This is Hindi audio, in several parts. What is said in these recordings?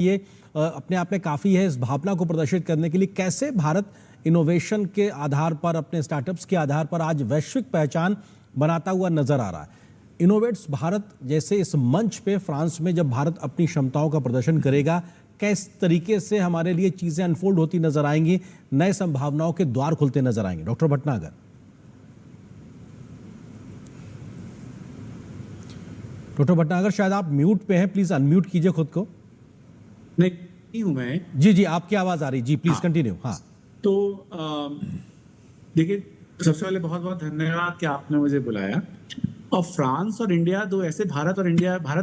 ये अपने आप में काफ़ी है इस भावना को प्रदर्शित करने के लिए। कैसे भारत इनोवेशन के आधार पर, अपने स्टार्टअप्स के आधार पर आज वैश्विक पहचान बनाता हुआ नजर आ रहा है। इनोवेट्स भारत जैसे इस मंच पे फ्रांस में जब भारत अपनी क्षमताओं का प्रदर्शन करेगा, किस तरीके से हमारे लिए चीजें अनफोल्ड होती नजर आएंगी, नए संभावनाओं के द्वार खुलते नजर आएंगे। डॉक्टर भटनागर। डॉक्टर भटनागर, शायद आप म्यूट पे हैं, प्लीज अनम्यूट कीजिए खुद को। नहीं हूं मैं। जी, आपकी आवाज आ रही। जी प्लीज कंटिन्यू। हाँ, तो देखिए, सबसे पहले बहुत बहुत धन्यवाद कि आपने मुझे बुलाया। और फ्रांस और इंडिया दो ऐसे, भारत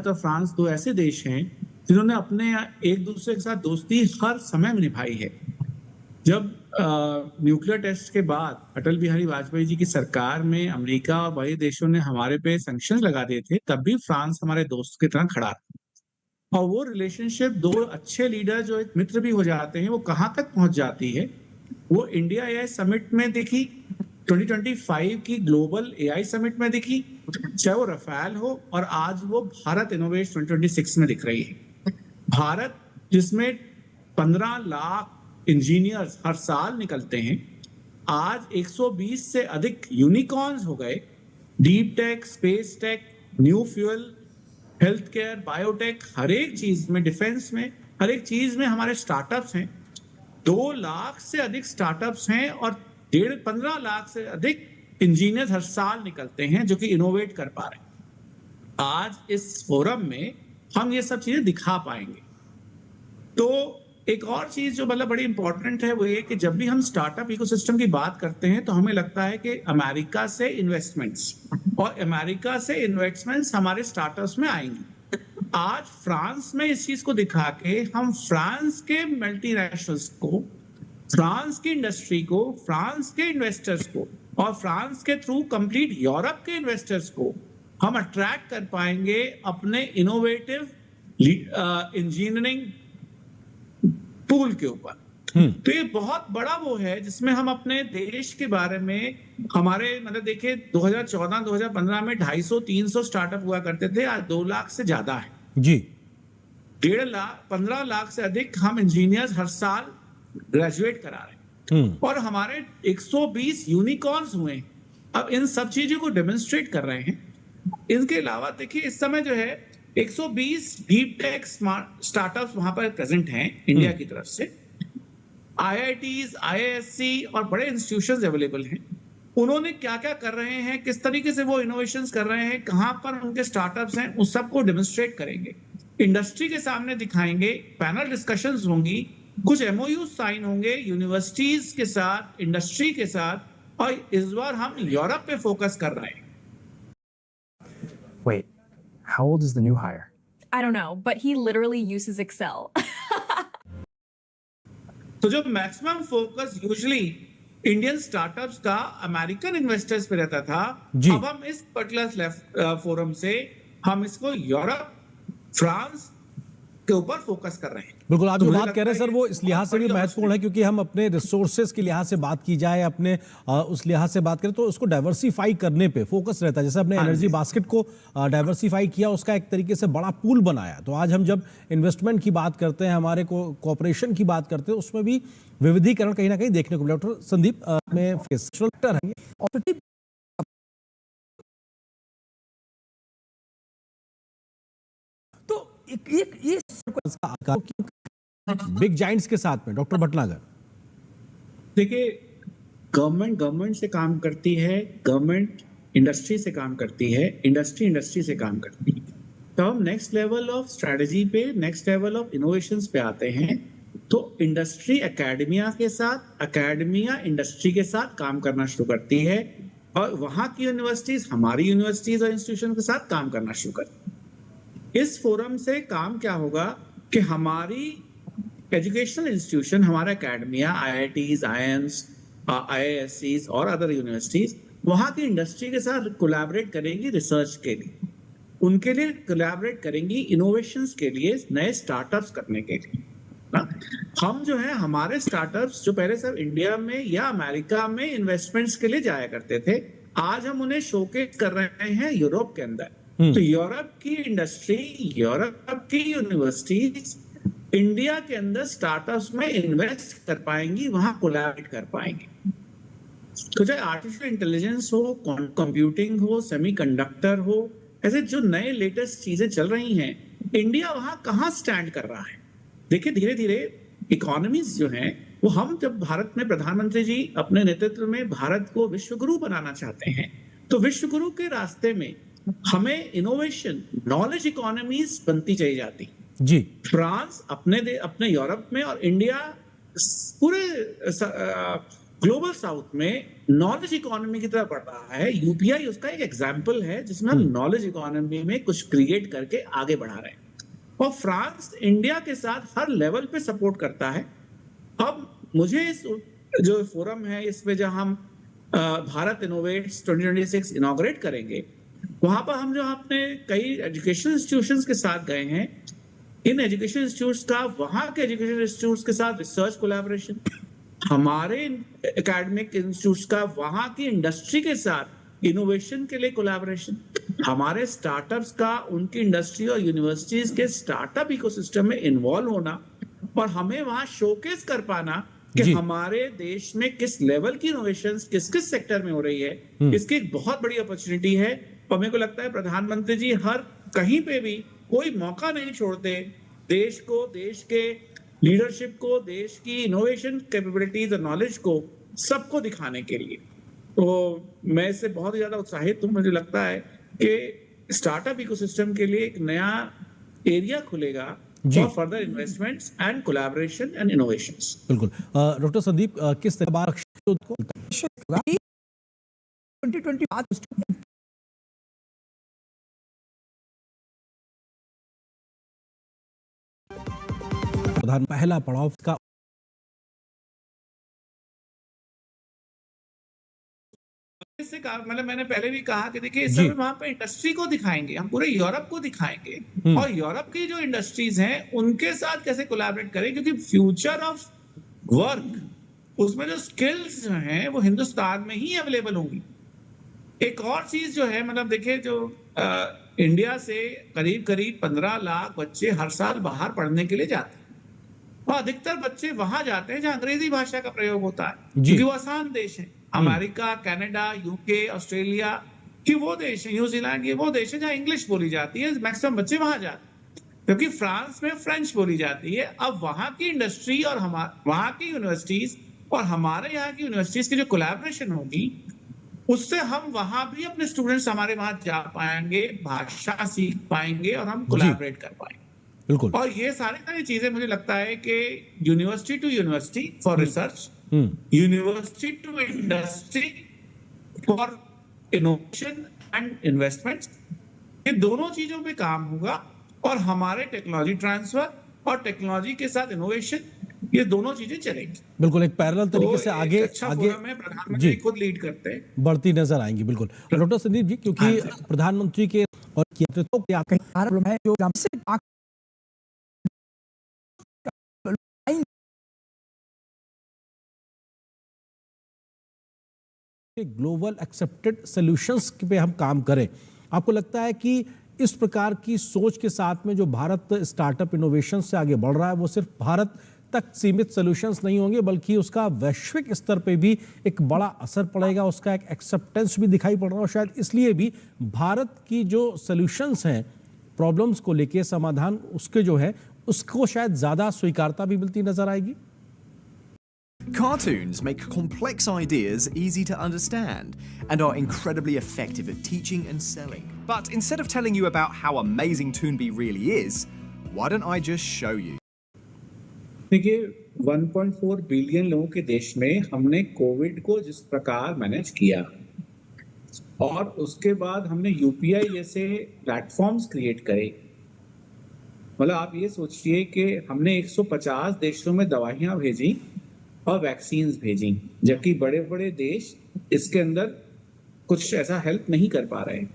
और फ्रांस दो ऐसे देश हैं जिन्होंने अपने एक दूसरे के साथ दोस्ती हर समय में निभाई है। जब न्यूक्लियर टेस्ट के बाद अटल बिहारी वाजपेयी जी की सरकार में अमेरिका और बड़े देशों ने हमारे पे सैंक्शंस लगा दिए थे, तब भी फ्रांस हमारे दोस्त की तरह खड़ा। और वो रिलेशनशिप, दो अच्छे लीडर जो एक मित्र भी हो जाते हैं, वो कहाँ तक पहुंच जाती है, वो इंडिया एआई समिट में दिखी, 2025 की ग्लोबल एआई समिट में दिखी, चाहे वो रफाल हो, और आज वो भारत इनोवेट 2026 में दिख रही है। भारत जिसमें 15 लाख इंजीनियर्स हर साल निकलते हैं, आज 120 से अधिक यूनिकॉर्न्स हो गए। Deep tech, space tech, new fuel, health care, biotech, हर एक चीज में, डिफेंस में, हर एक चीज में हमारे स्टार्टअप्स हैं। 2 लाख से अधिक स्टार्टअप्स हैं और 15 लाख से अधिक इंजीनियर्स हर साल निकलते हैं जो कि इनोवेट कर पा रहे हैं। आज इस फोरम में हम ये सब चीजें दिखा पाएंगे। तो एक और चीज जो मतलब बड़ी इंपॉर्टेंट है वो ये कि जब भी हम स्टार्टअप इकोसिस्टम की बात करते हैं तो हमें लगता है कि अमेरिका से इन्वेस्टमेंट्स हमारे स्टार्टअप्स में आएंगी। आज फ्रांस में इस चीज को दिखा के हम फ्रांस के मल्टीनेशनल्स को, फ्रांस की इंडस्ट्री को, फ्रांस के इन्वेस्टर्स को और फ्रांस के थ्रू कंप्लीट यूरोप के इन्वेस्टर्स को हम अट्रैक्ट कर पाएंगे अपने इनोवेटिव इंजीनियरिंग पूल के ऊपर। तो ये बहुत बड़ा वो है जिसमें हम अपने देश के बारे में, हमारे मतलब देखिए 2014-2015 में 250-300 स्टार्टअप हुआ करते थे, आज 2 लाख से ज्यादा है जी। 1.5 लाख, 15 लाख से अधिक हम इंजीनियर्स हर साल ग्रेजुएट करा रहे हैं और हमारे 120 यूनिकॉर्न्स हुए। अब इन सब चीजों को डेमोन्स्ट्रेट कर रहे हैं। इनके अलावा देखिए इस समय जो है 120 डीप टेक स्टार्टअप्स वहां पर प्रेजेंट हैं इंडिया की तरफ से। आईआईटीज, आईआईएससी और बड़े इंस्टीट्यूशंस अवेलेबल हैं। उन्होंने क्या क्या कर रहे हैं, किस तरीके से वो इनोवेशंस कर रहे हैं, कहां पर उनके स्टार्टअप्स हैं, उस सबको डेमोन्स्ट्रेट करेंगे, इंडस्ट्री के सामने दिखाएंगे, पैनल डिस्कशंस होंगी, कुछ एमओयू साइन होंगे यूनिवर्सिटीज के साथ, इंडस्ट्री के साथ। और इस बार हम यूरोप पे फोकस कर रहे हैं। Wait, how old is the new hire? I don't know, but he literally uses Excel. तो जो maximum focus usually Indian startups का अमेरिकन इन्वेस्टर्स पे रहता था, अब हम इस पर्टिकुलर फोरम से हम इसको यूरोप, फ्रांस के ऊपर फोकस कर रहे हैं। बिल्कुल, आप जो बात कह रहे हैं सर वो इस लिहाज से भी महत्वपूर्ण है क्योंकि हम अपने रिसोर्सेज के लिहाज से बात की जाए, अपने उस लिहाज से बात करें तो उसको डाइवर्सिफाई करने पे फोकस रहता है। जैसे अपने एनर्जी बास्केट को डाइवर्सिफाई किया, उसका एक तरीके से बड़ा पूल बनाया। तो आज हम जब इन्वेस्टमेंट की बात करते हैं, हमारे कोऑपरेशन की बात करते हैं, उसमें भी विविधीकरण कहीं ना कहीं देखने को मिला। डॉक्टर संदीप में ये बिग जाइंट्स के साथ में डॉक्टर भटनागर, देखिए गवर्नमेंट से काम करती है, गवर्नमेंट इंडस्ट्री से काम करती है, इंडस्ट्री से काम करती है। तो हम नेक्स्ट लेवल ऑफ स्ट्रेटजी पे, नेक्स्ट लेवल ऑफ इनोवेशंस पे आते हैं तो इंडस्ट्री एकेडमिया के साथ, एकेडमिया इंडस्ट्री के साथ काम करना शुरू करती है और वहां की यूनिवर्सिटीज हमारी यूनिवर्सिटीज और इंस्टीट्यूशन के साथ काम करना शुरू करती है। इस फोरम से काम क्या होगा कि हमारी एजुकेशनल इंस्टीट्यूशन, हमारा एकेडमिया, आईआईटीज, आईआईएम्स, आईआईएससीज और अदर यूनिवर्सिटीज वहां की इंडस्ट्री के साथ कोलैबोरेट करेंगी रिसर्च के लिए, उनके लिए कोलैबोरेट करेंगी इनोवेशंस के लिए, नए स्टार्टअप्स करने के लिए। हम जो है हमारे स्टार्टअप्स जो पहले सब इंडिया में या अमेरिका में इन्वेस्टमेंट्स के लिए जाया करते थे, आज हम उन्हें शोकेस कर रहे हैं यूरोप के अंदर। तो यूरोप की इंडस्ट्री, यूरोप की यूनिवर्सिटीज इंडिया के अंदर स्टार्टअप्स में इन्वेस्ट कर पाएंगी, वहां कोलैबोरेट कर पाएंगी। तो चाहे आर्टिफिशियल इंटेलिजेंस हो, कंप्यूटिंग हो, सेमीकंडक्टर हो, ऐसे जो नए लेटेस्ट चीजें चल रही हैं, इंडिया वहां कहाँ स्टैंड कर रहा है। देखिए धीरे धीरे इकोनॉमीज जो हैं वो, हम जब भारत में प्रधानमंत्री जी अपने नेतृत्व में भारत को विश्व गुरु बनाना चाहते हैं, तो विश्व गुरु के रास्ते में हमें इनोवेशन, नॉलेज इकोनॉमीज बनती चली जाती। जी। फ्रांस अपने यूरोप में और इंडिया पूरे ग्लोबल साउथ में नॉलेज इकोनॉमी की तरफ बढ़ रहा है। यूपीआई उसका एक एग्जाम्पल है जिसमें हम नॉलेज इकोनॉमी में कुछ क्रिएट करके आगे बढ़ा रहे हैं, और फ्रांस इंडिया के साथ हर लेवल पे सपोर्ट करता है। अब मुझे इस जो फोरम है इसमें जहां हम भारत इनोवेट्स 2026 इनॉग्रेट करेंगे, वहां पर हम जो अपने कई एजुकेशन इंस्टीट्यूशंस के साथ गए हैं, इन एजुकेशन इंस्टीट्यूट्स का वहां के एजुकेशन इंस्टीट्यूट्स के साथ रिसर्च कोलैबोरेशन, हमारे एकेडमिक इंस्टीट्यूट्स का वहां की इंडस्ट्री के साथ इनोवेशन के लिए कोलैबोरेशन, हमारे स्टार्टअप्स का उनकी इंडस्ट्री और यूनिवर्सिटीज के स्टार्टअप इकोसिस्टम में इन्वॉल्व होना, और हमें वहां शोकेस कर पाना कि हमारे देश में किस लेवल की इनोवेशन किस किस सेक्टर में हो रही है, इसकी एक बहुत बड़ी अपॉर्चुनिटी है। और मेरे को लगता है प्रधानमंत्री जी हर कहीं पे भी कोई मौका नहीं छोड़ते देश को, देश के लीडरशिप को, देश की इनोवेशन कैपेबिलिटीज और नॉलेज को सबको दिखाने के लिए। तो मैं इससे बहुत ही ज्यादा उत्साहित हूं। मुझे लगता है कि स्टार्टअप इकोसिस्टम के लिए एक नया एरिया खुलेगा for further investments and collaboration and innovations. बिल्कुल। डॉक्टर संदीप, किस तरह 2020 प्रधान पहला पड़ाव का इससे कहा, मतलब मैंने पहले भी कहा कि देखिए इस समय वहां पे इंडस्ट्री को दिखाएंगे, हम पूरे यूरोप को दिखाएंगे, और यूरोप की जो इंडस्ट्रीज हैं उनके साथ कैसे कोलैबोरेट करें, क्योंकि फ्यूचर ऑफ वर्क उसमें जो स्किल्स जो हैं वो हिंदुस्तान में ही अवेलेबल होंगी। एक और चीज जो है, मतलब देखिए जो इंडिया से करीब करीब 15 लाख बच्चे हर साल बाहर पढ़ने के लिए जाते हैं, और अधिकतर बच्चे वहां जाते हैं जहां अंग्रेजी भाषा का प्रयोग होता है, क्योंकि वो आसान देश है। अमेरिका, कनाडा, यूके, ऑस्ट्रेलिया की वो देश है, न्यूजीलैंड ये वो देश है जहां इंग्लिश बोली जाती है, मैक्सिमम बच्चे वहां जाते हैं। क्योंकि फ्रांस में फ्रेंच बोली जाती है। अब वहां की इंडस्ट्री और वहां की यूनिवर्सिटीज और हमारे यहाँ की यूनिवर्सिटीज की जो कोलैबोरेशन होगी, उससे हम वहां भी अपने स्टूडेंट्स हमारे वहां जा पाएंगे, भाषा सीख पाएंगे और हम कोलैबोरेट कर पाएंगे। बिल्कुल। और ये सारी चीजें मुझे लगता है कि university to university for research, university to industry for innovation and investment, ये दोनों चीजों पे काम होगा, और हमारे टेक्नोलॉजी ट्रांसफर और टेक्नोलॉजी के साथ इनोवेशन, ये दोनों चीजें चलेंगी। बिल्कुल, एक पैरेलल तरीके से आगे प्रधानमंत्री खुद लीड करते हैं, बढ़ती नजर आएंगी। बिल्कुल डॉक्टर संदीप जी, क्योंकि प्रधानमंत्री के और नेतृत्व के प्रॉब्लम है जो ग्लोबल एक्सेप्टेड सॉल्यूशंस पे हम काम करें, आपको लगता है कि इस प्रकार की सोच के साथ में जो भारत स्टार्टअप इनोवेशन से आगे बढ़ रहा है, वो सिर्फ भारत तक सीमित सॉल्यूशंस नहीं होंगे, बल्कि उसका वैश्विक स्तर पे भी एक बड़ा असर पड़ेगा, उसका एक एक्सेप्टेंस भी दिखाई पड़ रहा है। शायद इसलिए भी भारत की जो सॉल्यूशंस हैं प्रॉब्लम्स को लेके, समाधान उसके जो है उसको शायद ज़्यादा स्वीकारता भी मिलती नजर आएगी। Cartoons make complex ideas easy to understand and are incredibly effective at teaching and selling. But instead of telling you about how amazing Toonby really is, why don't I just show you? देखिए 1.4 बिलियन लोगों के देश में हमने कोविड को जिस प्रकार मैनेज किया, और उसके बाद हमने यूपीआई जैसे प्लेटफॉर्म्स क्रिएट करे, मतलब आप ये सोचिए कि हमने 150 देशों में दवाइयां भेजी और वैक्सीन्स भेजी, जबकि बड़े बड़े देश इसके अंदर कुछ ऐसा हेल्प नहीं कर पा रहे।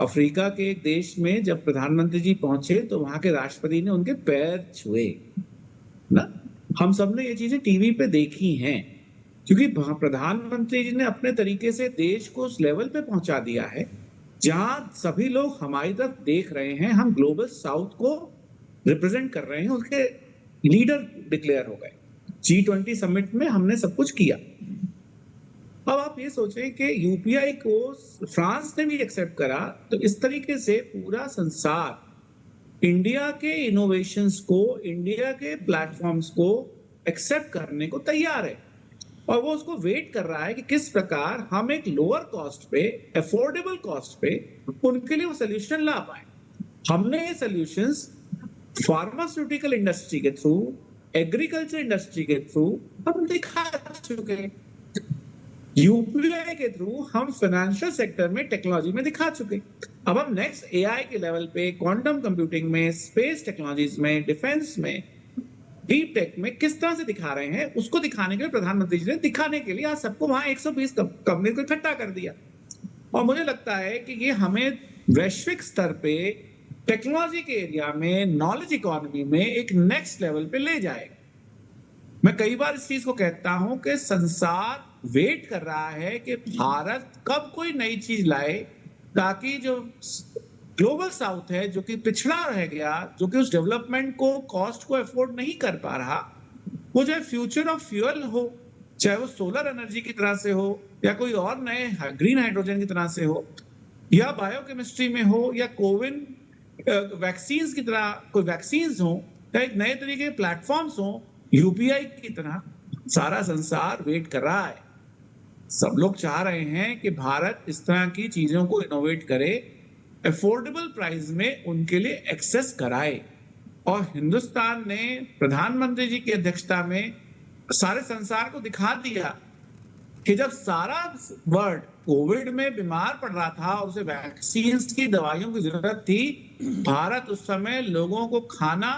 अफ्रीका के एक देश में जब प्रधानमंत्री जी पहुंचे तो वहां के राष्ट्रपति ने उनके पैर छुए ना। हम सब ने ये चीजें टीवी पे देखी हैं, क्योंकि प्रधानमंत्री जी ने अपने तरीके से देश को उस लेवल पे पहुंचा दिया है जहां सभी लोग हमारी तरफ देख रहे हैं। हम ग्लोबल साउथ को रिप्रेजेंट कर रहे हैं उसके लीडर डिक्लेयर हो गए। G20 समिट में हमने सब कुछ किया। अब आप ये सोचें कि यूपीआई को फ्रांस ने भी एक्सेप्ट करा, तो इस तरीके से पूरा संसार इंडिया के इनोवेशंस को, इंडिया के प्लेटफॉर्म्स को एक्सेप्ट करने को तैयार है और वो उसको वेट कर रहा है कि किस प्रकार हम एक लोअर कॉस्ट पे, अफोर्डेबल कॉस्ट पे उनके लिए वो सोल्यूशन ला पाए। हमने ये सॉल्यूशंस फार्मास्यूटिकल इंडस्ट्री के थ्रू, एग्रीकल्चर इंडस्ट्री के थ्रू हम दिखा चुके हैं। यूपीआई के थ्रू हम फाइनेंशियल सेक्टर में, टेक्नोलॉजी में दिखा चुके। अब हम नेक्स्ट एआई के लेवल पे, क्वांटम कंप्यूटिंग में, स्पेस टेक्नोलॉजीज में, डिफेंस में, डीप टेक में किस तरह से दिखा रहे हैं, उसको दिखाने के लिए प्रधानमंत्री जी ने दिखाने के लिए आज सबको वहां 120 कंपनी को इकट्ठा कर दिया। और मुझे लगता है कि ये हमें वैश्विक स्तर पे टेक्नोलॉजी के एरिया में, नॉलेज इकोनॉमी में एक नेक्स्ट लेवल पे ले जाएगा। मैं कई बार इस चीज को कहता हूं कि संसार वेट कर रहा है कि भारत कब कोई नई चीज लाए ताकि जो ग्लोबल साउथ है, जो कि पिछड़ा रह गया, जो कि उस डेवलपमेंट को, कॉस्ट को अफोर्ड नहीं कर पा रहा, वो जो है फ्यूचर ऑफ फ्यूल हो, चाहे वो सोलर एनर्जी की तरह से हो या कोई और नए ग्रीन हाइड्रोजन की तरह से हो या बायोकेमिस्ट्री में हो या कोविन वैक्सीन की तरह कोई वैक्सीन हो या एक नए तरीके के प्लेटफॉर्म्स हो, यूपीआई की तरह सारा संसार वेट कर रहा है। सब लोग चाह रहे हैं कि भारत इस तरह की चीजों को इनोवेट करे, अफोर्डेबल प्राइस में उनके लिए एक्सेस कराए। और हिंदुस्तान ने प्रधानमंत्री जी की अध्यक्षता में सारे संसार को दिखा दिया कि जब सारा वर्ल्ड कोविड में बीमार पड़ रहा था और उसे वैक्सीन की, दवाइयों की जरूरत थी, भारत उस समय लोगों को खाना,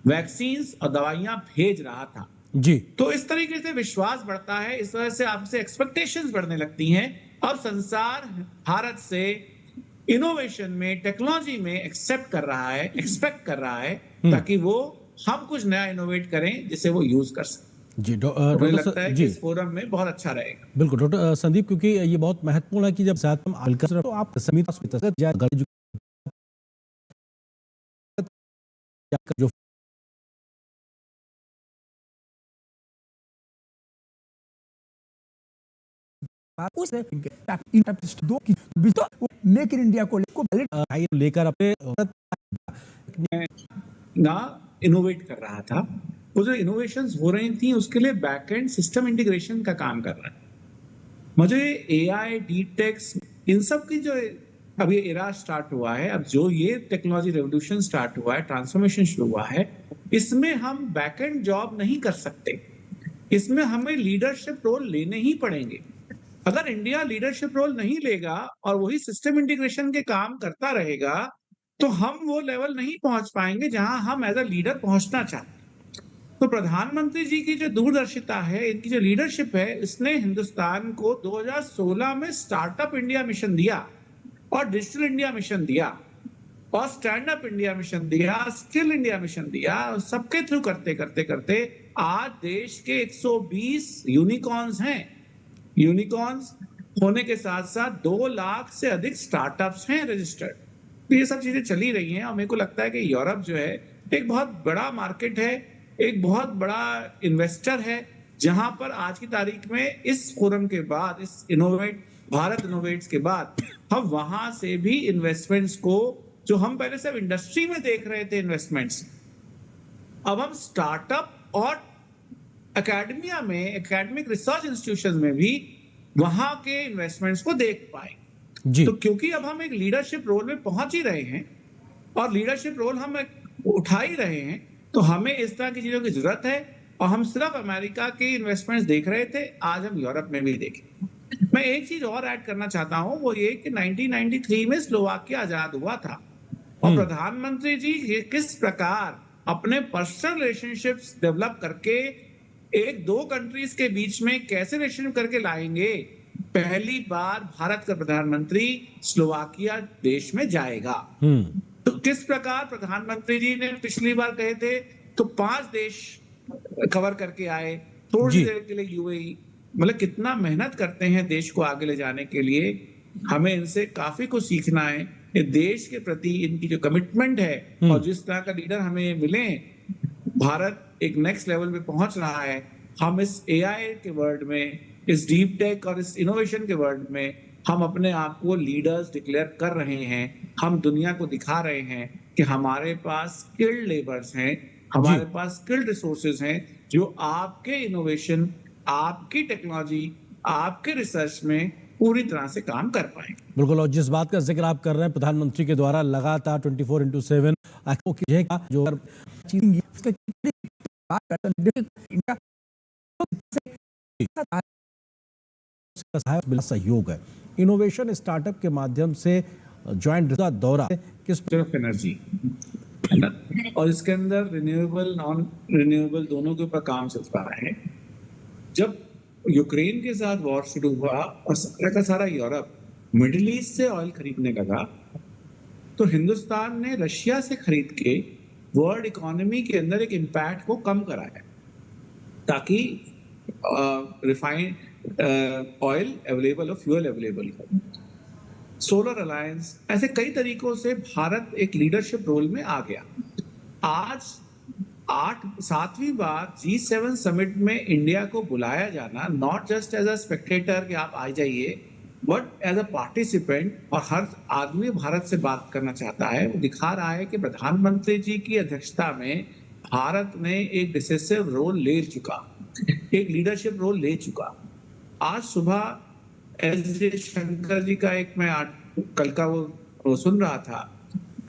वैक्सीन और दवाइयां भेज रहा था जी। तो इस तरीके से विश्वास बढ़ता है, इस वजह से आपसे एक्सपेक्टेशंस बढ़ने लगती हैं। अब संसार भारत से इनोवेशन में, टेक्नोलॉजी में एक्सेप्ट कर रहा है, एक्सपेक्ट कर रहा है ताकि वो हम कुछ नया इनोवेट करें जिसे वो यूज कर सकें। जी मुझे लगता है कि इस फोरम में बहुत अच्छा रहेगा। बिल्कुल डॉक्टर संदीप, क्योंकि ये बहुत महत्वपूर्ण है कि जब साथ हम हल्का तो आप जो मेक इन इंडिया को लेकर अपने ना इनोवेट कर रहा था, वो जो इनोवेशंस हो रही थी उसके लिए बैक एंड सिस्टम इंटीग्रेशन का काम कर रहा है। मुझे एआई, डीटेक्स, इन सब की जो अब ये एरा स्टार्ट हुआ है, अब जो ये टेक्नोलॉजी रेवोल्यूशन स्टार्ट हुआ है, ट्रांसफॉर्मेशन शुरू हुआ है, इसमें हम बैक एंड जॉब नहीं कर सकते। इसमें हमें लीडरशिप रोल लेने ही पड़ेंगे। अगर इंडिया लीडरशिप रोल नहीं लेगा और वही सिस्टम इंटीग्रेशन के काम करता रहेगा तो हम वो लेवल नहीं पहुंच पाएंगे जहां हम एज अ लीडर पहुंचना चाहते हैं। तो प्रधानमंत्री जी की जो दूरदर्शिता है, इनकी जो लीडरशिप है, इसने हिंदुस्तान को 2016 में स्टार्टअप इंडिया मिशन दिया और डिजिटल इंडिया मिशन दिया और स्टैंड अप इंडिया मिशन दिया, स्किल इंडिया मिशन दिया। सबके थ्रू करते करते करते आज देश के 120 यूनिकॉर्न्स हैं। यूनिकॉर्न्स होने के साथ साथ 2 लाख से अधिक स्टार्टअप्स हैं रजिस्टर्ड। तो ये सब चीजें चली रही हैं और मेरे को लगता है कि यूरोप जो है एक बहुत बड़ा मार्केट है, एक बहुत बड़ा इन्वेस्टर है, जहां पर आज की तारीख में इस फोरम के बाद, इस भारत इनोवेट्स के बाद हम वहां से भी इन्वेस्टमेंट्स को, जो हम पहले सिर्फ इंडस्ट्री में देख रहे थे इन्वेस्टमेंट्स, अब हम स्टार्टअप और एकेडमिया में, एकेडमिक रिसर्च इंस्टीट्यूशन में भी वहां के इन्वेस्टमेंट्स को देख पाए। जी। तो क्योंकि अब हम एक लीडरशिप रोल में पहुंच ही रहे हैं और लीडरशिप रोल हम उठा ही रहे हैं, तो हमें इस तरह की चीजों की जरूरत है। और हम सिर्फ अमेरिका के इन्वेस्टमेंट्स देख रहे थे, आज हम यूरोप में भी देखें। मैं एक चीज और ऐड करना चाहता हूं, वो ये कि 1993 में स्लोवाकिया आजाद हुआ था और प्रधानमंत्री जी ये किस प्रकार अपने पर्सनल रिलेशनशिप्स डेवलप करके एक 2 कंट्रीज के बीच में कैसे रिलेशन करके लाएंगे। पहली बार भारत का प्रधानमंत्री स्लोवाकिया देश में जाएगा। तो किस प्रकार प्रधानमंत्री जी ने पिछली बार कहे थे तो 5 देश कवर करके आए, थोड़ी देर के लिए यूएई, मतलब कितना मेहनत करते हैं देश को आगे ले जाने के लिए। हमें इनसे काफी कुछ सीखना है। ये देश के प्रति इनकी जो कमिटमेंट है और जिस तरह का लीडर हमें मिले, भारत एक नेक्स्ट लेवल पे पहुंच रहा है। हम इस एआई के वर्ल्ड में, इस डीप टेक और इस इनोवेशन के वर्ल्ड में हम अपने आप को लीडर्स डिक्लेयर कर रहे हैं। हम दुनिया को दिखा रहे हैं कि हमारे पास स्किल्ड लेबर्स हैं, हमारे पास स्किल्ड रिसोर्सेज हैं जो आपके इनोवेशन, आपकी टेक्नोलॉजी, आपके रिसर्च में पूरी तरह से काम कर पाए। बिल्कुल, और जिस बात का जिक्र आप कर रहे हैं, प्रधानमंत्री के द्वारा लगातार 24/7 जो सहयोग है, इनोवेशन स्टार्टअप के माध्यम से ज्वाइंट दौरा किस ऑफ एनर्जी और इसके अंदर रिन्यूएबल, नॉन रिन्यूएबल दोनों के ऊपर काम चल रहा है। जब यूक्रेन के साथ वॉर शुरू हुआ और सारा यूरोप मिडिल ईस्ट से ऑयल खरीदने लगा, तो हिंदुस्तान ने रशिया से खरीद के वर्ल्ड इकोनॉमी के अंदर एक इम्पैक्ट को कम कराया ताकि रिफाइंड ऑयल अवेलेबल हो, फ्यूल अवेलेबल हो। सोलर अलायंस, ऐसे कई तरीकों से भारत एक लीडरशिप रोल में आ गया। आज 7वीं बार G7 समिट में इंडिया को बुलाया जाना, not just as a spectator कि आप आ जाइए, बट एज अ पार्टिसिपेंट, और हर आदमी भारत से बात करना चाहता है, वो दिखा रहा है कि प्रधानमंत्री जी की अध्यक्षता में भारत ने एक डिसिसिव रोल ले चुका, एक लीडरशिप रोल ले चुका। आज सुबह एस जयशंकर जी का एक मैं कल का वो सुन रहा था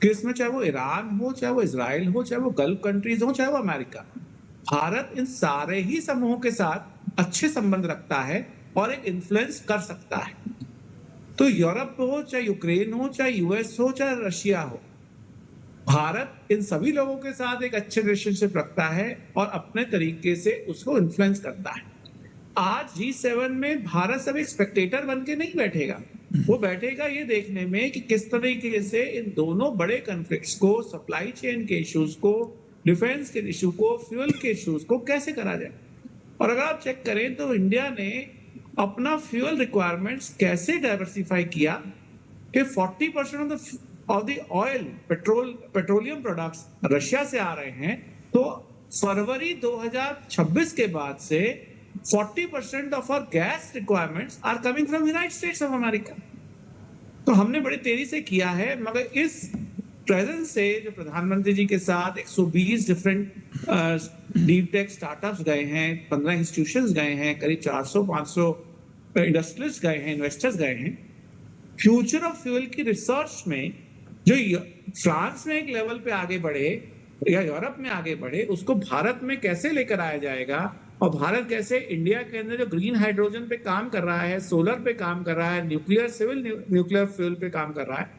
कि इसमें चाहे वो ईरान हो, चाहे वो इजराइल हो, चाहे वो गल्फ कंट्रीज हो, चाहे वो अमेरिका, भारत इन सारे ही समूहों के साथ अच्छे संबंध रखता है और एक इन्फ्लुएंस कर सकता है। तो यूरोप हो, चाहे यूक्रेन हो, चाहे यूएस हो, चाहे रशिया हो, भारत इन सभी लोगों के साथ एक अच्छे रिलेशनशिप रखता है और अपने तरीके से उसको इन्फ्लुएंस करता है। आज G7 में भारत सब एक स्पेक्टेटर बन के नहीं बैठेगा, वो बैठेगा ये देखने में कि किस तरीके से इन दोनों बड़े कॉन्फ्लिक्ट्स को, सप्लाई चेन के इश्यूज को, डिफेंस के इशू को, फ्यूल के इश्यूज को कैसे करा जाए। और अगर आप चेक करें तो इंडिया ने अपना फ्यूल रिक्वायरमेंट्स कैसे डाइवर्सिफाई किया कि 40% of the oil, petroleum products Russia से आ रहे हैं। तो फरवरी 2026 के बाद से 40% of our gas requirements are coming from United States of America। तो हमने बड़ी तेजी से किया है, मगर इस प्रेजेंस से जो प्रधानमंत्री जी के साथ 120 डिफरेंट डीप टेक स्टार्टअप्स गए हैं, 15 इंस्टीट्यूशंस गए हैं, करीब 400-500 इंडस्ट्रियलिस्ट गए हैं, इन्वेस्टर्स गए हैं। फ्यूचर ऑफ फ्यूल की रिसर्च में जो फ्रांस में एक लेवल पे आगे बढ़े या यूरोप में आगे बढ़े, उसको भारत में कैसे लेकर आया जाएगा, और भारत कैसे इंडिया के अंदर जो ग्रीन हाइड्रोजन पे काम कर रहा है, सोलर पे काम कर रहा है, न्यूक्लियर, सिविल न्यूक्लियर फ्यूल पे काम कर रहा है,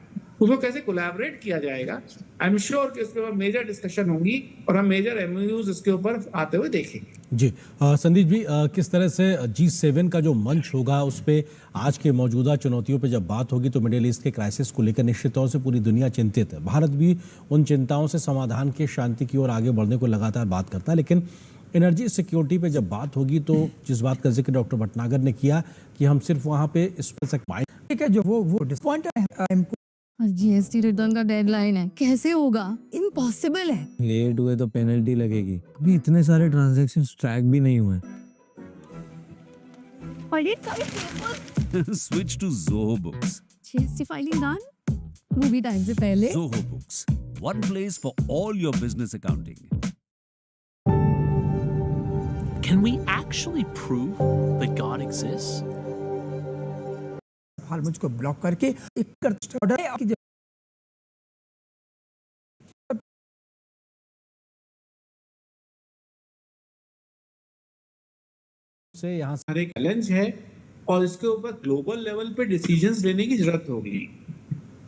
उसको कैसे कोलैबोरेट किया जाएगा। आई एम श्योर कि उसके ऊपर मेजर डिस्कशन होंगी और हम मेजर एमओयूज इसके ऊपर आते हुए देखेंगे। जी संदीप जी, किस तरह से G7 का जो मंच होगा उस पे आज के मौजूदा चुनौतियों पे जब बात होगी तो मिडिल ईस्ट के क्राइसिस को लेकर निश्चित तौर से पूरी दुनिया चिंतित है। भारत भी उन चिंताओं से समाधान के, शांति की ओर आगे बढ़ने को लगातार बात करता है, लेकिन एनर्जी सिक्योरिटी पे जब बात होगी तो जिस बात का जिक्र डॉक्टर भटनागर ने किया कि हम सिर्फ वहाँ पे ठीक है, जो वो डिस्पॉइंट है, जीएसटी रिटर्न का डेडलाइन है, कैसे होगा, इम्पॉसिबल है। लेट हुए तो पेनल्टी लगेगी। अभी इतने सारे ट्रांजैक्शंस ट्रैक भी नहीं हुए। और ये सारे papers Switch to Zoho Books. GST filing done, वो भी टाइम से पहले। Zoho Books, one place for all your business accounting. Can we actually prove that God exists? हाल मुझको ब्लॉक करके एक ऑर्डर है आपकी से यहाँ हर एक चैलेंज है और इसके ऊपर ग्लोबल लेवल पे डिसीजंस लेने की जरूरत होगी।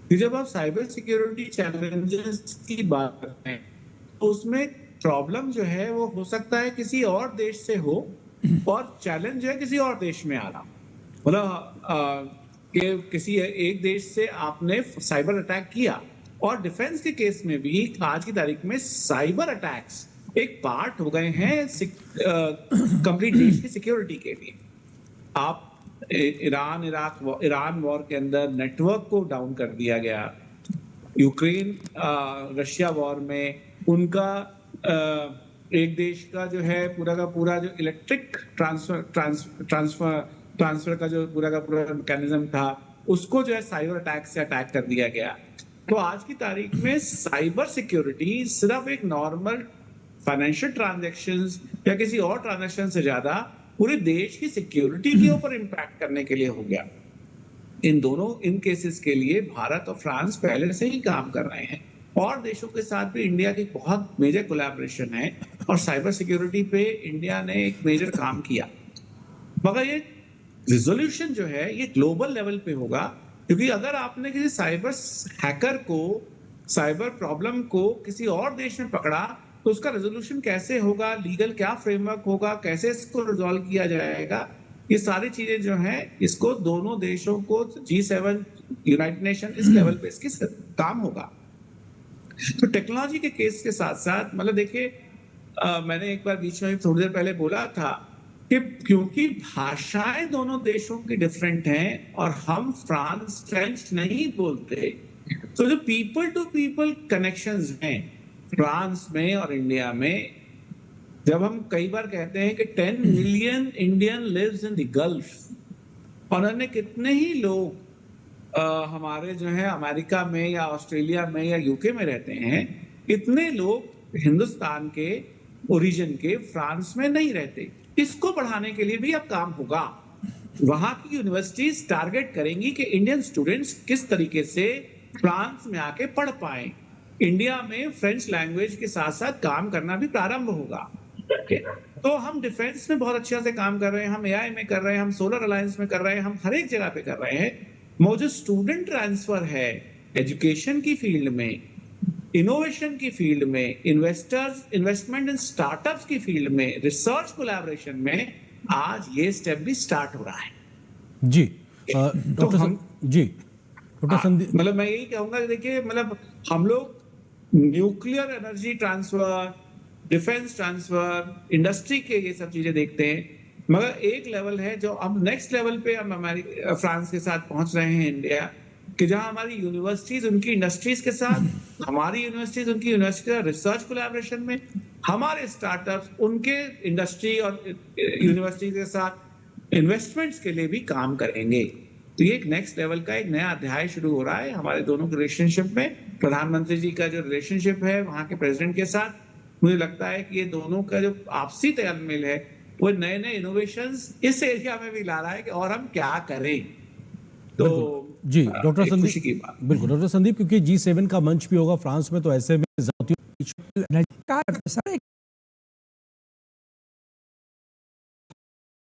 कि जब आप साइबर सिक्योरिटी चैलेंजेस की बात करते हैं तो उसमें प्रॉब्लम जो है वो हो सकता है किसी और देश से हो और चैलेंज जो है किसी और देश में आ रहा, मतलब कि किसी एक देश से आपने साइबर अटैक किया। और डिफेंस के केस में भी आज की तारीख में साइबर अटैक्स एक पार्ट हो गए हैं कंप्लीट देश की सिक्योरिटी के लिए। आप ईरान वॉर के अंदर नेटवर्क को डाउन कर दिया गया, यूक्रेन रशिया वॉर में उनका एक देश का जो है पूरा का पूरा जो इलेक्ट्रिक ट्रांसफर का जो पूरा का पूरा मैकेनिज्म था, उसको जो है साइबर अटैक से अटैक कर दिया गया। तो आज की तारीख में साइबर सिक्योरिटी सिर्फ एक नॉर्मल फाइनेंशियल ट्रांजैक्शंस या किसी और ट्रांजैक्शन से ज्यादा पूरे देश की सिक्योरिटी के ऊपर इम्पैक्ट करने के लिए हो गया। इन केसेस के लिए भारत और फ्रांस पहले से ही काम कर रहे हैं, और देशों के साथ भी इंडिया की बहुत मेजर कोलैबोरेशन है, और साइबर सिक्योरिटी पे इंडिया ने एक मेजर काम किया। मगर ये रिजोल्यूशन जो है ये ग्लोबल लेवल पे होगा, क्योंकि अगर आपने किसी साइबर हैकर को, साइबर प्रॉब्लम को किसी और देश में पकड़ा तो उसका रेजोल्यूशन कैसे होगा, लीगल क्या फ्रेमवर्क होगा, कैसे इसको रिजॉल्व किया जाएगा, ये सारी चीजें जो हैं इसको दोनों देशों को G7 यूनाइटेड नेशन इस लेवल पे इसकी काम होगा। तो टेक्नोलॉजी के केस के साथ साथ मतलब देखिए, मैंने एक बार बीच में थोड़ी देर पहले बोला था कि क्योंकि भाषाएं दोनों देशों की डिफरेंट हैं और हम फ्रेंच नहीं बोलते, तो जो पीपल टू पीपल कनेक्शंस हैं फ्रांस में और इंडिया में, जब हम कई बार कहते हैं कि 10 million Indian lives in the Gulf, और अन्य कितने ही लोग हमारे जो है अमेरिका में या ऑस्ट्रेलिया में या यूके में रहते हैं, इतने लोग हिंदुस्तान के ओरिजिन के फ्रांस में नहीं रहते। इसको बढ़ाने के लिए भी अब काम होगा। वहां की यूनिवर्सिटीज टारगेट करेंगी कि इंडियन स्टूडेंट्स किस तरीके से फ्रांस में आके पढ़ पाए। इंडिया में फ्रेंच लैंग्वेज के साथ साथ काम करना भी प्रारंभ होगा। तो हम डिफेंस में बहुत अच्छे से काम कर रहे हैं, हम एआई में कर रहे हैं, हम सोलर अलायंस में कर रहे हैं, हम हर एक जगह पे कर रहे हैं। वो जो स्टूडेंट ट्रांसफर है एजुकेशन की फील्ड में, इनोवेशन की फील्ड में, इन्वेस्टमेंट इन स्टार्टअप्स की फील्ड में, रिसर्च कोलैबोरेशन में, आज ये स्टेप भी स्टार्ट हो रहा है। जी डॉक्टर संदीप, मतलब मैं यही कहूंगा कि देखिए, मतलब हम लोग nuclear energy transfer, defence transfer, industry के ये सब चीजें देखते हैं, मगर एक लेवल है जो अब नेक्स्ट लेवल पे हम फ्रांस के साथ पहुंच रहे हैं इंडिया, कि जहां हमारी यूनिवर्सिटीज उनकी इंडस्ट्रीज के साथ, हमारी यूनिवर्सिटीज उनकी यूनिवर्सिटी का रिसर्च कोलैबोरेशन में, हमारे स्टार्टअप्स उनके इंडस्ट्री और यूनिवर्सिटी के साथ इन्वेस्टमेंट्स के लिए भी काम करेंगे। तो ये एक नेक्स्ट लेवल का एक नया अध्याय शुरू हो रहा है हमारे दोनों के रिलेशनशिप में। प्रधानमंत्री जी का जो रिलेशनशिप है वहां के प्रेसिडेंट के साथ, मुझे लगता है कि ये दोनों का जो आपसी तालमेल है वो नए नए इनोवेशंस इस एरिया में भी ला रहा है कि और हम क्या करें। तो जी डॉक्टर संदीप, खुशी की बात। बिल्कुल डॉक्टर संदीप, क्योंकि G7 का मंच भी होगा फ्रांस में, तो ऐसे में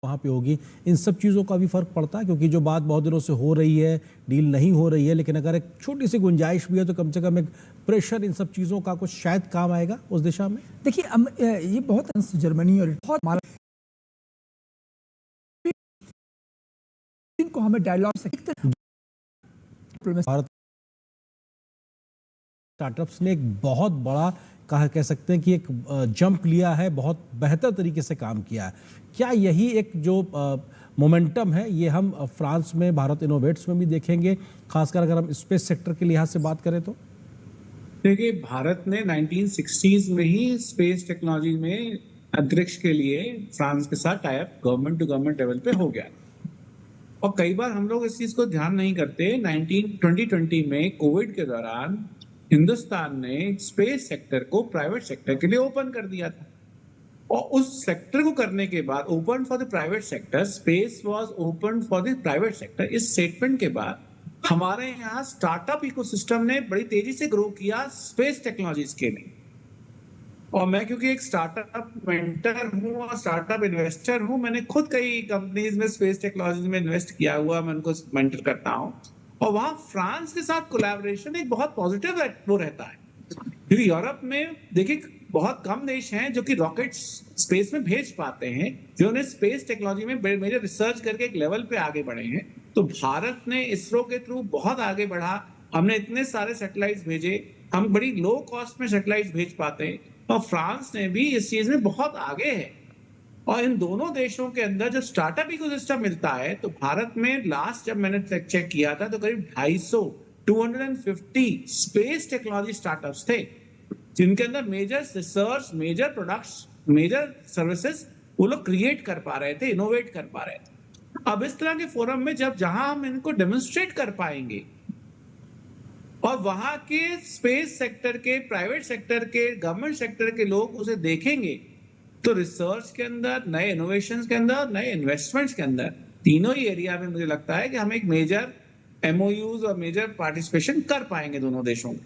वहाँ पे होगी, इन सब चीज़ों का भी फर्क पड़ता है, क्योंकि जो बात बहुत दिनों से हो रही है, डील नहीं हो रही है, लेकिन अगर एक छोटी सी गुंजाइश भी है तो कम से कम एक प्रेशर इन सब चीज़ों का कुछ शायद काम आएगा उस दिशा में। देखिए ये बहुत जर्मनी और बहुत इनको हमें डायलॉग से भारत स्टार्टअप्स ने एक बहुत बड़ा कह सकते हैं कि एक जंप लिया है, बहुत बेहतर तरीके से काम किया है। क्या यही एक जो मोमेंटम है ये हम फ्रांस में भारत इनोवेट्स में भी देखेंगे, खासकर अगर हम स्पेस सेक्टर के लिहाज से बात करें तो? देखिए, भारत ने 1960s में ही स्पेस टेक्नोलॉजी में अंतरिक्ष के लिए फ्रांस के साथ tie up government to government level पे हो गया, और कई बार हम लोग इस चीज को ध्यान नहीं करते। 2020 में कोविड के दौरान हिंदुस्तान ने स्पेस सेक्टर को प्राइवेट सेक्टर के लिए ओपन कर दिया था, और उस सेक्टर को करने के बाद, open for the private sector, space was open for the private sector, इस स्टेटमेंट के बाद हमारे यहाँ स्टार्टअप इकोसिस्टम ने बड़ी तेजी से ग्रो किया स्पेस टेक्नोलॉजीज के लिए। और मैं क्योंकि एक स्टार्टअप मेंटर हूँ और स्टार्टअप इन्वेस्टर हूँ, मैंने खुद कई कंपनीज में स्पेस टेक्नोलॉजी में इन्वेस्ट किया हुआ, मैं उनको मेंटर करता हूँ, और वहां फ्रांस के साथ कोलैबोरेशन एक बहुत पॉजिटिव वो रहता है। क्योंकि यूरोप में देखिए बहुत कम देश हैं जो कि रॉकेट स्पेस में भेज पाते हैं, जिन्होंने स्पेस टेक्नोलॉजी में मेजर रिसर्च करके एक लेवल पे आगे बढ़े हैं। तो भारत ने इसरो के थ्रू बहुत आगे बढ़ा, हमने इतने सारे सैटेलाइट्स भेजे, हम बड़ी लो कॉस्ट में सैटेलाइट्स भेज पाते हैं, और फ्रांस ने भी इस चीज में बहुत आगे है। और इन दोनों देशों के अंदर जब स्टार्टअप इकोसिस्टम मिलता है, तो भारत में लास्ट जब मैंने चेक किया था तो करीब 250 स्पेस टेक्नोलॉजी स्टार्टअप्स थे, जिनके अंदर major research, major products, major services वो लोग क्रिएट कर पा रहे थे, इनोवेट कर पा रहे थे। अब इस तरह के फोरम में जहां हम इनको डेमोन्स्ट्रेट कर पाएंगे और वहां के स्पेस सेक्टर के, प्राइवेट सेक्टर के, गवर्नमेंट सेक्टर के लोग उसे देखेंगे, तो रिसर्च के अंदर, नए इनोवेशंस के अंदर, नए इन्वेस्टमेंट्स के अंदर, तीनों ही एरिया में मुझे लगता है कि हम एक मेजर MOUs और मेजर पार्टिसिपेशन कर पाएंगे दोनों देशों में।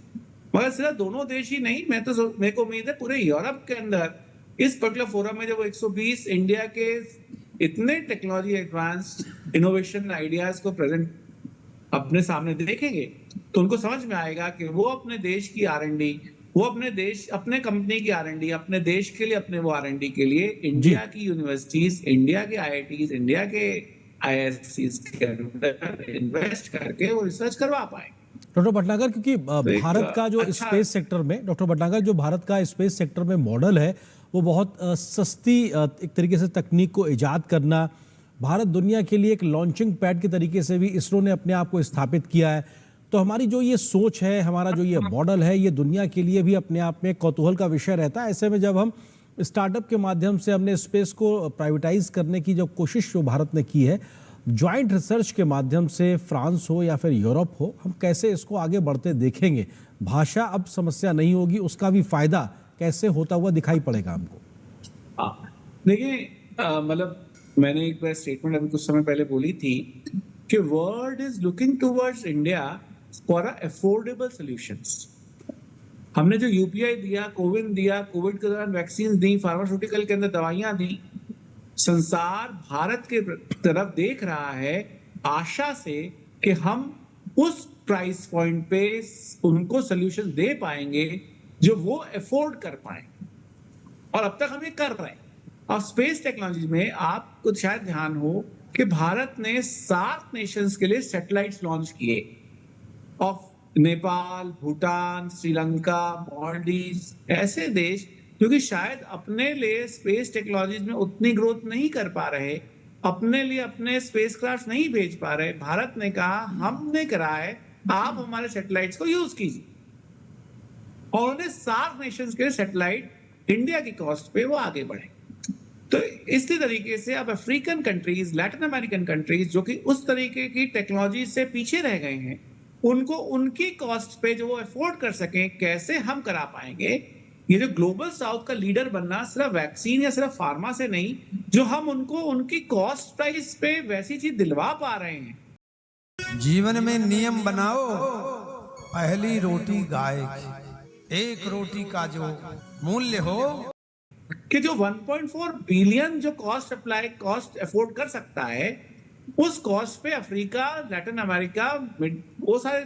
मगर सिर्फ दोनों देश ही नहीं, मेरे को उम्मीद है पूरे यूरोप के अंदर इस पर्टिकुलर फोरम में जब वो 120 इंडिया के इतने टेक्नोलॉजी एडवांस इनोवेशन आइडियाज को प्रेजेंट अपने सामने देखेंगे, तो उनको समझ में आएगा कि वो अपने देश की R&D, वो अपने कंपनी की R&D, अपने देश के लिए, अपने वो R&D के लिए इंडिया की यूनिवर्सिटीज, इंडिया के IITs, इंडिया के IIScs के अंदर इन्वेस्ट करके वो रिसर्च करवा पाए। डॉक्टर भटनागर, क्योंकि भारत का जो स्पेस सेक्टर में, डॉक्टर भटनागर, जो भारत का स्पेस सेक्टर में मॉडल है वो बहुत सस्ती एक तरीके से तकनीक को इजाद करना, भारत दुनिया के लिए एक लॉन्चिंग पैड के तरीके से भी इसरो ने अपने आप को स्थापित किया है। तो हमारी जो ये सोच है, हमारा जो ये मॉडल है, ये दुनिया के लिए भी अपने आप में कौतूहल का विषय रहता है। ऐसे में जब हम स्टार्टअप के माध्यम से हमने स्पेस को प्राइवेटाइज करने की जो कोशिश जो भारत ने की है, ज्वाइंट रिसर्च के माध्यम से, फ्रांस हो या फिर यूरोप हो, हम कैसे इसको आगे बढ़ते देखेंगे? भाषा अब समस्या नहीं होगी, उसका भी फायदा कैसे होता हुआ दिखाई पड़ेगा हमको? देखिए, मतलब मैंने एक बार स्टेटमेंट अभी कुछ समय पहले बोली थी कि world is looking towards India for affordable solutions. हमने जो UPI दिया, कोविन दिया, कोविड के दौरान वैक्सीन दी, फार्मास्यूटिकल के अंदर दवाइयां दी, संसार भारत के तरफ देख रहा है आशा से कि हम उस प्राइस पॉइंट पे उनको सोल्यूशन दे पाएंगे जो वो अफोर्ड कर पाए, और अब तक हम ये कर रहे हैं। और स्पेस टेक्नोलॉजी में आपको शायद ध्यान हो कि भारत ने 7 नेशंस के लिए सैटेलाइट्स लॉन्च किए, ऑफ नेपाल, भूटान, श्रीलंका, मालदीव्स, ऐसे देश जो कि शायद अपने लिए स्पेस टेक्नोलॉजीज में उतनी ग्रोथ नहीं कर पा रहे, अपने लिए अपने स्पेसक्राफ्ट नहीं भेज पा रहे। भारत ने कहा हमने करा है, आप हमारे सैटेलाइट्स को यूज कीजिए, और उन्होंने 7 नेशंस के सैटेलाइट इंडिया की कॉस्ट पे वो आगे बढ़े। तो इसी तरीके से अब African countries, Latin American countries जो कि उस तरीके की टेक्नोलॉजी से पीछे रह गए हैं, उनको उनकी कॉस्ट पे जो वो अफोर्ड कर सकें, कैसे हम करा पाएंगे? ये जो ग्लोबल साउथ का लीडर बनना सिर्फ वैक्सीन या सिर्फ फार्मा से नहीं, जो हम उनको उनकी कॉस्ट प्राइस पे वैसी चीज दिलवा पा रहे हैं। जीवन में नियम बनाओ, पहली रोटी गाय की, एक रोटी का जो मूल्य हो, कि जो 1.4 बिलियन जो कॉस्ट अफोर्ड कर सकता है, उस कॉस्ट पे अफ्रीका, लैटिन अमेरिका, वो सारे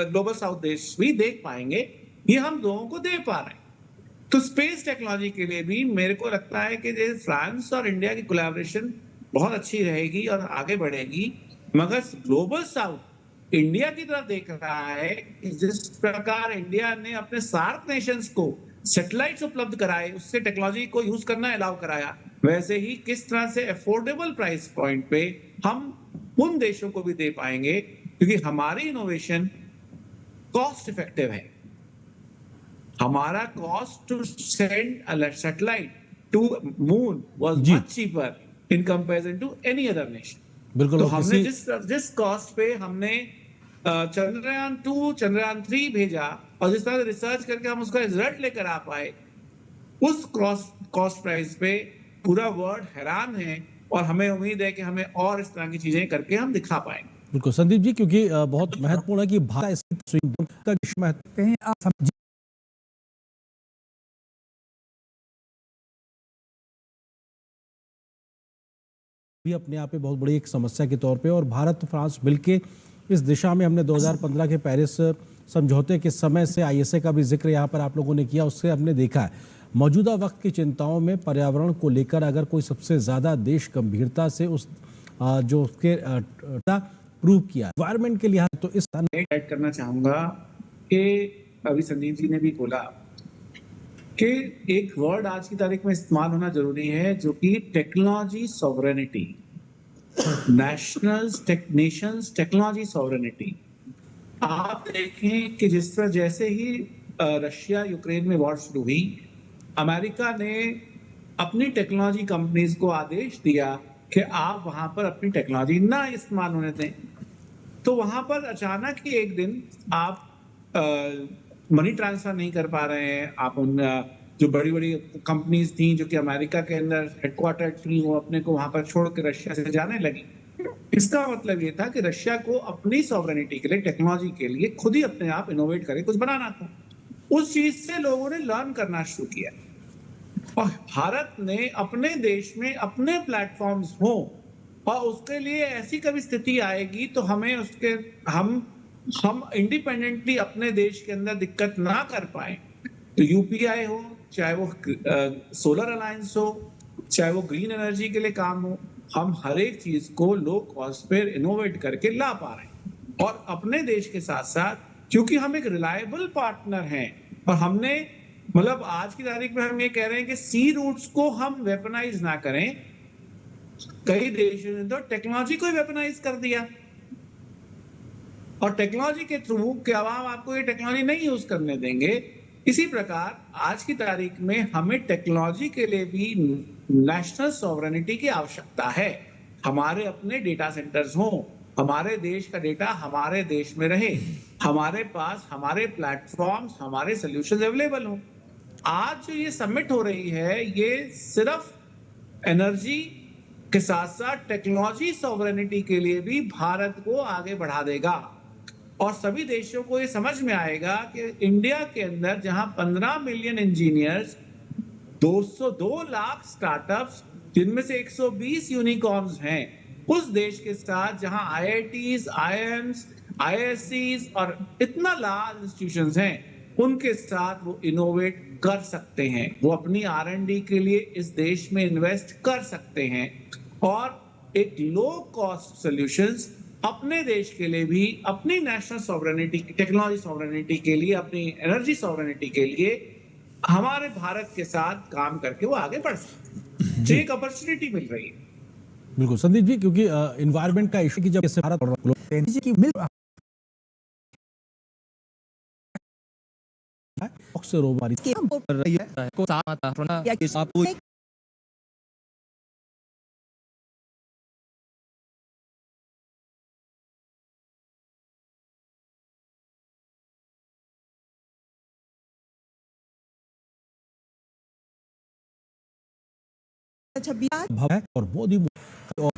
ग्लोबल साउथ देश भी देख पाएंगे। ये हम लोगों को दे पा रहे हैं। तो स्पेस टेक्नोलॉजी के लिए भी मेरे को लगता है कि फ्रांस और इंडिया की कोलैबोरेशन बहुत अच्छी रहेगी और आगे बढ़ेगी। मगर ग्लोबल साउथ इंडिया की तरफ देख रहा है कि जिस प्रकार इंडिया ने अपने 7 नेशंस को सैटेलाइट्स उपलब्ध कराए, उससे टेक्नोलॉजी को यूज करना अलाउ कराया, वैसे ही किस तरह से अफोर्डेबल प्राइस पॉइंट पे हम उन देशों को भी दे पाएंगे, क्योंकि हमारी इनोवेशन कॉस्ट इफेक्टिव है। हमारा cost to send a satellite to moon was much cheaper in comparison to any other nation. बिल्कुल। तो हमने जिस कॉस्ट पे हमने चंद्रयान 2, चंद्रयान 3 भेजा, और जिस तरह से रिसर्च करके हम उसका रिजल्ट लेकर आ पाए, उस कॉस्ट प्राइस पे पूरा वर्ल्ड हैरान है, और हमें उम्मीद है कि हमें और इस तरह की चीजें करके हम दिखा पाएंगे। बिल्कुल संदीप जी, क्योंकि बहुत महत्वपूर्ण है कि भारत का भी अपने आप में बहुत बड़ी एक समस्या के तौर पे, और भारत फ्रांस मिलके इस दिशा में, हमने 2015 के पेरिस समझौते के समय से ISA का भी जिक्र यहाँ पर आप लोगों ने किया, उससे हमने देखा है मौजूदा वक्त की चिंताओं में पर्यावरण को लेकर अगर कोई सबसे ज़्यादा देश गंभीरता से उस जो उसके प्रूव किया एनवायरमेंट के लिहाज, तो इस ऐड करना चाहूँगा कि अभी संदीप जी ने भी बोला कि एक वर्ड आज की तारीख में इस्तेमाल होना जरूरी है, जो कि technology sovereignty, Nations technology sovereignty. आप देखें कि जिस तरह जैसे ही रशिया यूक्रेन में वॉर शुरू हुई, अमेरिका ने अपनी टेक्नोलॉजी कंपनीज को आदेश दिया कि आप वहां पर अपनी टेक्नोलॉजी ना इस्तेमाल होने दें। तो वहां पर अचानक ही एक दिन आप मनी ट्रांसफर नहीं कर पा रहे हैं, आप उन जो बड़ी बड़ी कंपनीज थी जो कि अमेरिका के अंदर हेडक्वार्टर थी, वो अपने को वहां पर छोड़ के रशिया से जाने लगी। इसका मतलब ये था कि रशिया को अपनी सॉवरेनिटी के लिए, टेक्नोलॉजी के लिए खुद ही अपने आप इनोवेट करके कुछ बनाना था। उस चीज से लोगों ने लर्न करना शुरू किया और भारत ने अपने देश में अपने प्लेटफॉर्म्स हो, और उसके लिए ऐसी कभी स्थिति आएगी तो हमें उसके हम इंडिपेंडेंटली अपने देश के अंदर दिक्कत ना कर पाए। तो यूपीआई हो, चाहे वो सोलर अलायंस हो, चाहे वो ग्रीन एनर्जी के लिए काम हो, हम हर एक चीज को लो कॉस्ट पे इनोवेट करके ला पा रहे हैं। और अपने देश के साथ साथ क्योंकि हम एक रिलायबल पार्टनर हैं, और हमने मतलब आज की तारीख में हम ये कह रहे हैं कि सी रूट्स को हम वेपनाइज ना करें। कई देशों ने तो टेक्नोलॉजी को ही वेपनाइज कर दिया, और टेक्नोलॉजी के थ्रू कि अब हम आपको ये टेक्नोलॉजी नहीं यूज करने देंगे। इसी प्रकार आज की तारीख में हमें टेक्नोलॉजी के लिए भी नेशनल सॉवरेनिटी की आवश्यकता है। हमारे अपने डेटा सेंटर्स हों, हमारे देश का डेटा हमारे देश में रहे, हमारे पास हमारे प्लेटफॉर्म्स, हमारे सॉल्यूशंस अवेलेबल हों। आज जो ये समिट हो रही है, ये सिर्फ एनर्जी के साथ साथ टेक्नोलॉजी सॉवरेनिटी के लिए भी भारत को आगे बढ़ा देगा, और सभी देशों को ये समझ में आएगा कि इंडिया के अंदर जहां 15 मिलियन इंजीनियर्स, 202 लाख स्टार्टअप्स, जिनमें से 120 यूनिकॉर्न्स हैं, उस देश के साथ जहां आईआईटीज, आईआईएम्स, आईआईएससीज और इतना लार्ज इंस्टीट्यूशंस हैं, उनके साथ वो इनोवेट कर सकते हैं, वो अपनी R&D के लिए इस देश में इन्वेस्ट कर सकते हैं, और एक लो कॉस्ट सॉल्यूशंस अपने देश के लिए भी, अपनी नेशनल सॉवरेनिटी, टेक्नोलॉजी सॉवरेनिटी के लिए, अपनी एनर्जी सॉवरेनिटी के लिए हमारे भारत के साथ काम करके वो आगे बढ़ सकते हैं। तो एक अपॉर्चुनिटी मिल रही है। बिल्कुल संदीप जी, क्योंकि एनवायरनमेंट का इशू की जब इससे भारत है और मोदी और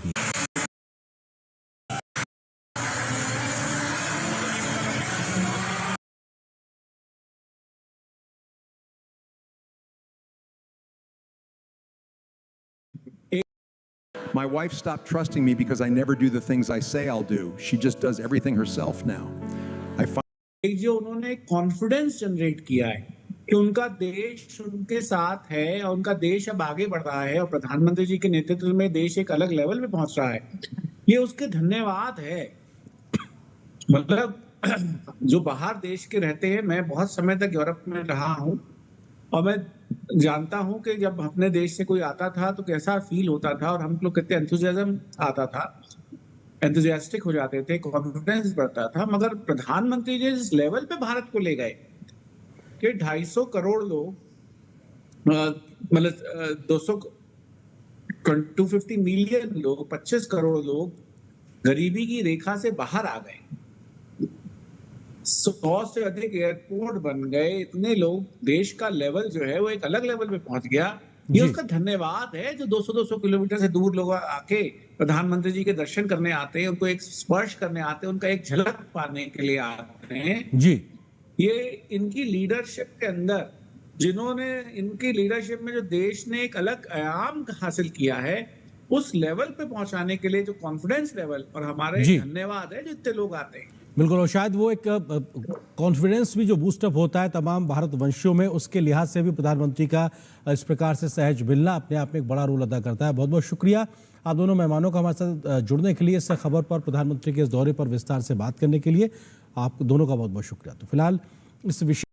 My wife stopped trusting me because I never do the things I say I'll do. She just does everything herself now. एक जो उन्होंने कॉन्फिडेंस जनरेट किया है कि उनका देश उनके साथ है, और उनका देश अब आगे बढ़ रहा है, और प्रधानमंत्री जी के नेतृत्व में देश एक अलग लेवल पे पहुंच रहा है, ये उसके धन्यवाद है। मतलब जो बाहर देश के रहते हैं, मैं बहुत समय तक यूरोप में रहा हूं, और मैं जानता हूं कि जब अपने देश से कोई आता था तो कैसा फील होता था, और हम लोग कितने एंथुसियाज्म आता था, एंथुसियास्टिक हो जाते थे, कॉन्फिडेंस बढ़ता था। मगर प्रधानमंत्री जी जिस लेवल पे भारत को ले गए कि 250 करोड़ लोग, मतलब 250 मिलियन लोग, 25 करोड़ लोग गरीबी की रेखा से बाहर आ गए, 100 से अधिक एयरपोर्ट बन गए, इतने लोग, देश का लेवल जो है वो एक अलग लेवल पे पहुंच गया। ये उसका धन्यवाद है जो 200-200 किलोमीटर से दूर लोग आके प्रधानमंत्री जी के दर्शन करने आते हैं, उनको एक स्पर्श करने आते हैं, उनका एक झलक पाने के लिए आते हैं जी। ये इनकी लीडरशिप के अंदर, जिन्होंने इनकी लीडरशिप में जो देश ने एक अलग आयाम हासिल किया है, उस लेवल पे पहुंचाने के लिए जो कॉन्फिडेंस लेवल, और हमारे धन्यवाद है जो इतने लोग आते हैं। बिल्कुल, और शायद वो एक कॉन्फिडेंस भी जो बूस्टअप होता है तमाम भारतवंशियों में, उसके लिहाज से भी प्रधानमंत्री का इस प्रकार से सहज मिलना अपने आप में एक बड़ा रोल अदा करता है। बहुत बहुत शुक्रिया आप दोनों मेहमानों का हमारे साथ जुड़ने के लिए, इस खबर पर, प्रधानमंत्री के इस दौरे पर विस्तार से बात करने के लिए आप दोनों का बहुत बहुत शुक्रिया। तो फिलहाल इस विषय